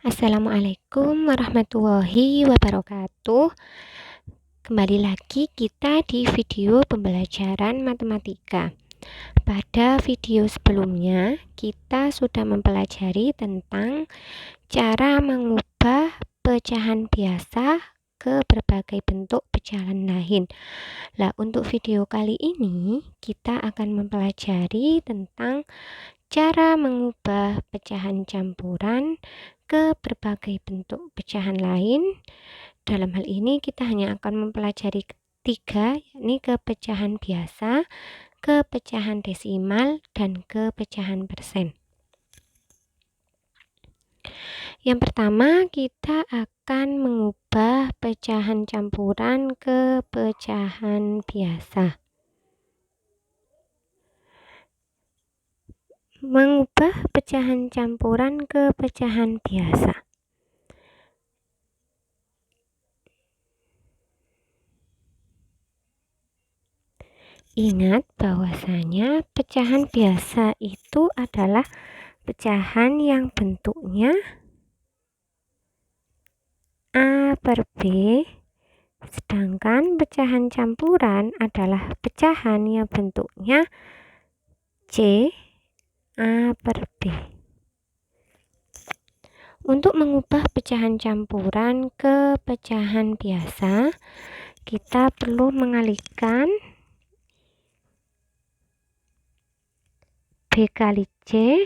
Assalamualaikum warahmatullahi wabarakatuh. Kembali lagi kita di video pembelajaran matematika. Pada video sebelumnya, kita sudah mempelajari tentang cara mengubah pecahan biasa ke berbagai bentuk pecahan lain. Nah, untuk video kali ini, kita akan mempelajari tentang cara mengubah pecahan campuran ke berbagai bentuk pecahan lain. Dalam hal ini kita hanya akan mempelajari tiga, yakni ke pecahan biasa, ke pecahan desimal, dan ke pecahan persen. Yang pertama, kita akan mengubah pecahan campuran ke pecahan biasa. Mengubah pecahan campuran ke pecahan biasa. Ingat bahwasanya pecahan biasa itu adalah pecahan yang bentuknya A per B, sedangkan pecahan campuran adalah pecahan yang bentuknya C A per B. Untuk mengubah pecahan campuran ke pecahan biasa, kita perlu mengalihkan B kali C,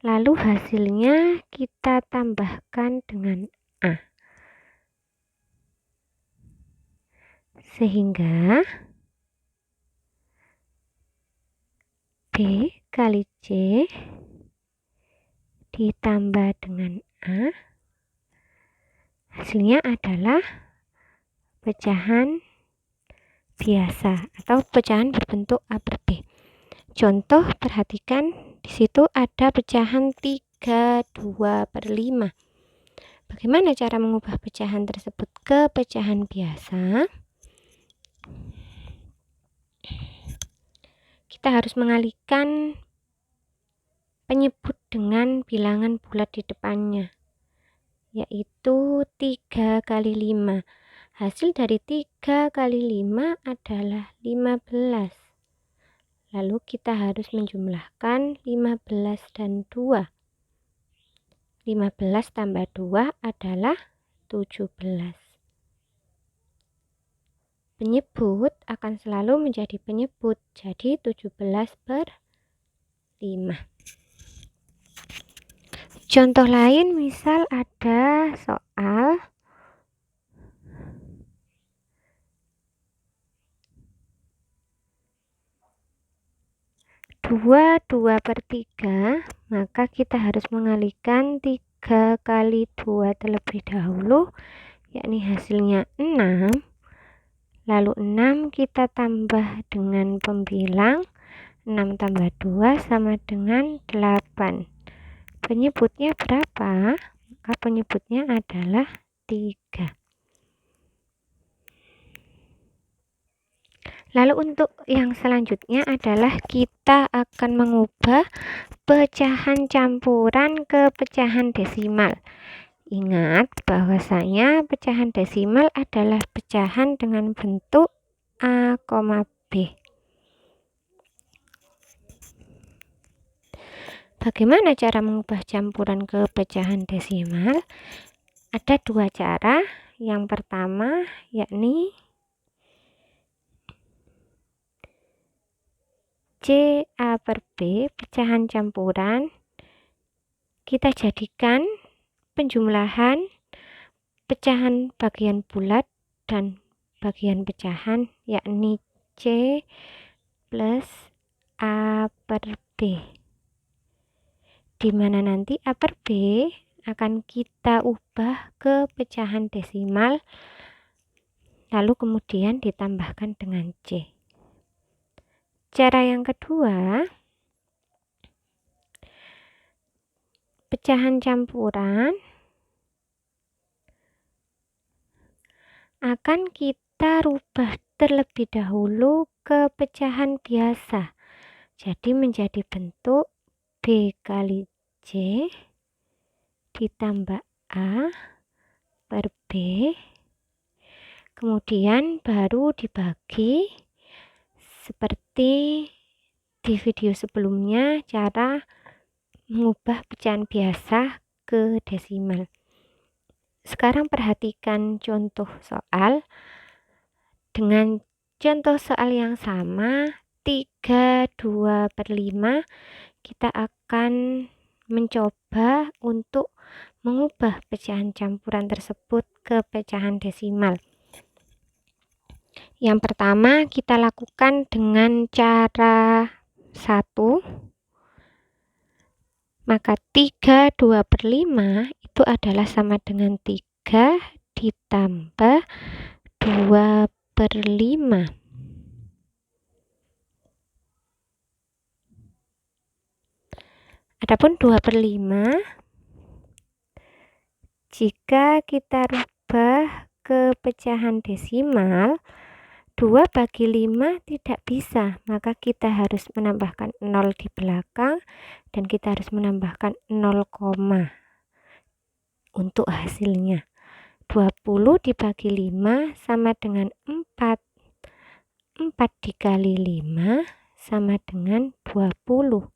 lalu hasilnya kita tambahkan dengan A. Sehingga B kali C ditambah dengan A, hasilnya adalah pecahan biasa atau pecahan berbentuk A per B. Contoh, perhatikan di situ ada pecahan 3, 2 per 5. Bagaimana cara mengubah pecahan tersebut ke pecahan biasa? Kita harus mengalihkan penyebut dengan bilangan bulat di depannya, yaitu 3 kali 5. Hasil dari 3 kali 5 adalah 15. Lalu kita harus menjumlahkan 15 dan 2. 15 tambah 2 adalah 17. Penyebut akan selalu menjadi penyebut, jadi 17 per 5. Contoh lain, misal ada soal dua per 3, maka kita harus mengalihkan 3 kali 2 terlebih dahulu, yakni hasilnya 6. Lalu 6 kita tambah dengan pembilang, 6 tambah 2 sama dengan 8. Penyebutnya berapa? Maka penyebutnya adalah 3. Lalu untuk yang selanjutnya adalah kita akan mengubah pecahan campuran ke pecahan desimal. Ingat bahwasanya pecahan desimal adalah pecahan dengan bentuk A, B. Bagaimana cara mengubah campuran ke pecahan desimal? Ada dua cara. Yang pertama yakni C A per B, pecahan campuran, kita jadikan penjumlahan pecahan bagian bulat dan bagian pecahan, yakni C plus A per B, di mana nanti A per B akan kita ubah ke pecahan desimal, lalu kemudian ditambahkan dengan C. Cara yang kedua, pecahan campuran akan kita rubah terlebih dahulu ke pecahan biasa. Jadi menjadi bentuk B kali C ditambah A per B, kemudian baru dibagi seperti di video sebelumnya, cara mengubah pecahan biasa ke desimal. Sekarang perhatikan contoh soal. Dengan contoh soal yang sama, 32/5, kita akan mencoba untuk mengubah pecahan campuran tersebut ke pecahan desimal. Yang pertama kita lakukan dengan cara 1. Maka 32/5 itu adalah sama dengan 3 ditambah 2/5. Adapun 2/5 jika kita rubah ke pecahan desimal, 2/5 tidak bisa, maka kita harus menambahkan 0 di belakang dan kita harus menambahkan 0, untuk hasilnya. 20 dibagi 5 sama dengan 4. 4 dikali 5 sama dengan 20.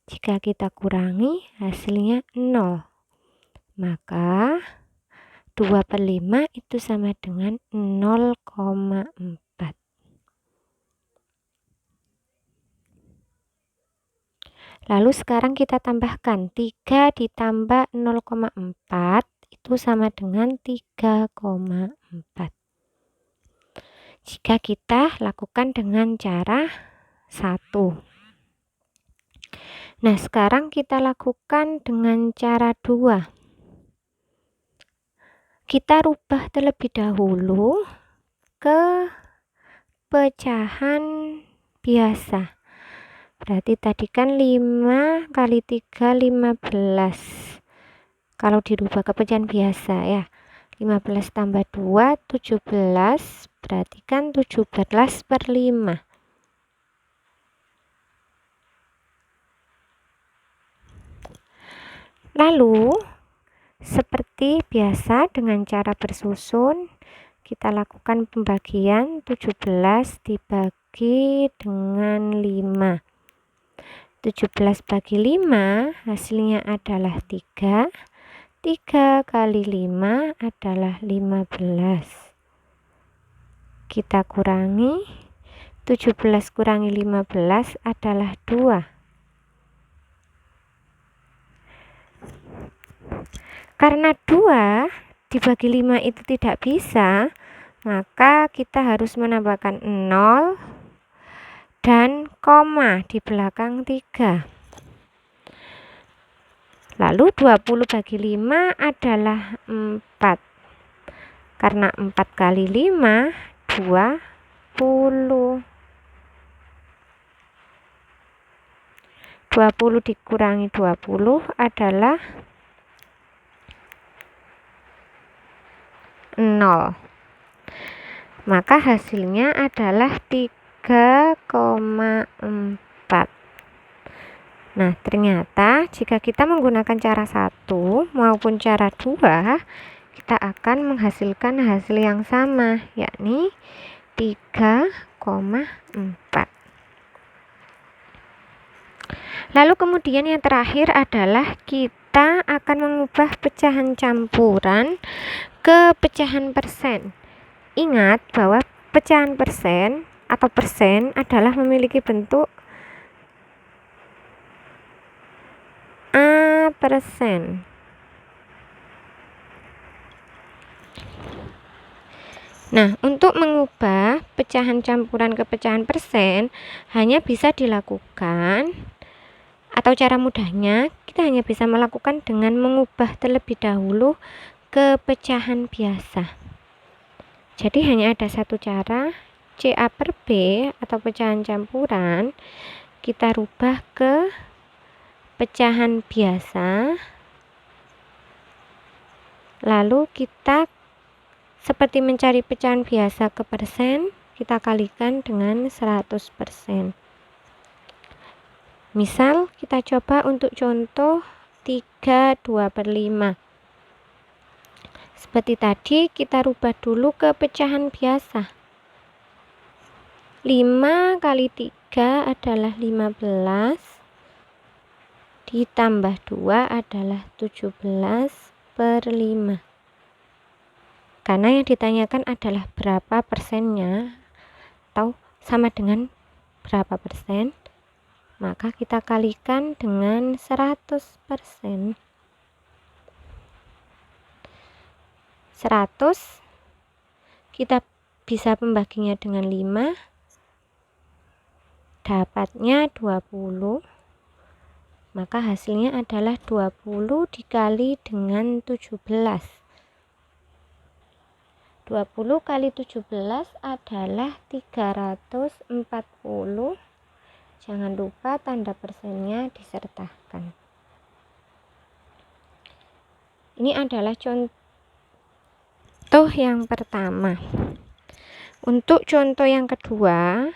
Jika kita kurangi, hasilnya 0. Maka 2/5 itu sama dengan 0,4. Lalu sekarang kita tambahkan 3 ditambah 0,4 itu sama dengan 3,4. Jika kita lakukan dengan cara 1. Nah, sekarang kita lakukan dengan cara 2. Kita rubah terlebih dahulu ke pecahan biasa. Berarti tadi kan 5 kali 3 15. Kalau dirubah ke pecahan biasa ya. 15 tambah 2 17. Berarti kan 17/5. Lalu seperti biasa dengan cara bersusun, kita lakukan pembagian 17 dibagi dengan 5. 17 bagi 5 hasilnya adalah 3. 3 kali 5 adalah 15. Kita kurangi, 17 kurangi 15 adalah 2. Karena 2 dibagi 5 itu tidak bisa, maka kita harus menambahkan 0 dan koma di belakang 3. Lalu 20 bagi 5 adalah 4. Karena 4 kali 5, 20. 20 dikurangi 20 adalah 0. Maka hasilnya adalah 3,4. Nah, ternyata jika kita menggunakan cara 1 maupun cara 2, kita akan menghasilkan hasil yang sama, yakni 3,4. Lalu kemudian yang terakhir adalah kita akan mengubah pecahan campuran ke pecahan persen. Ingat bahwa pecahan persen atau persen adalah memiliki bentuk A persen. Nah, untuk mengubah pecahan campuran ke pecahan persen hanya bisa dilakukan, atau cara mudahnya kita hanya bisa melakukan dengan mengubah terlebih dahulu ke pecahan biasa. Jadi hanya ada satu cara, CA per B atau pecahan campuran kita rubah ke pecahan biasa. Lalu kita seperti mencari pecahan biasa ke persen, kita kalikan dengan 100%. Misal kita coba untuk contoh 3/2/5. Seperti tadi, kita rubah dulu ke pecahan biasa. 5 kali 3 adalah 15, ditambah 2 adalah 17/5. Karena yang ditanyakan adalah berapa persennya, atau sama dengan berapa persen, maka kita kalikan dengan 100%. 100 kita bisa membaginya dengan 5, dapatnya 20, maka hasilnya adalah 20 dikali dengan 17. 20 kali 17 adalah 340. Jangan lupa tanda persennya disertakan. Ini adalah contoh yang pertama. Untuk contoh yang kedua,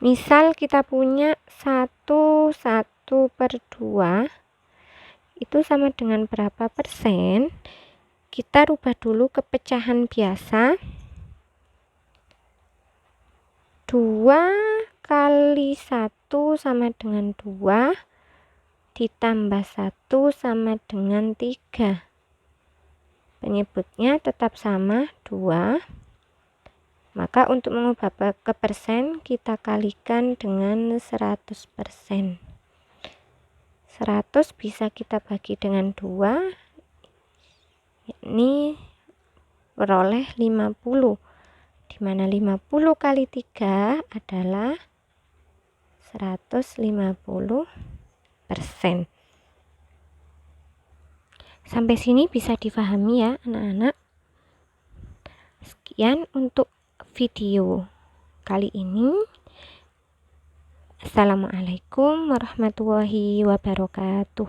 misal kita punya 1/2 itu sama dengan berapa persen? Kita rubah dulu ke pecahan biasa. 2 kali 1 sama dengan 2, ditambah 1 sama dengan 3. Penyebutnya tetap sama, 2. Maka untuk mengubah ke persen, kita kalikan dengan 100%. 100 bisa kita bagi dengan 2, yakni peroleh 50, di mana 50 kali 3 adalah 150%. Sampai sini bisa difahami ya anak-anak. Sekian untuk video kali ini. Assalamualaikum warahmatullahi wabarakatuh.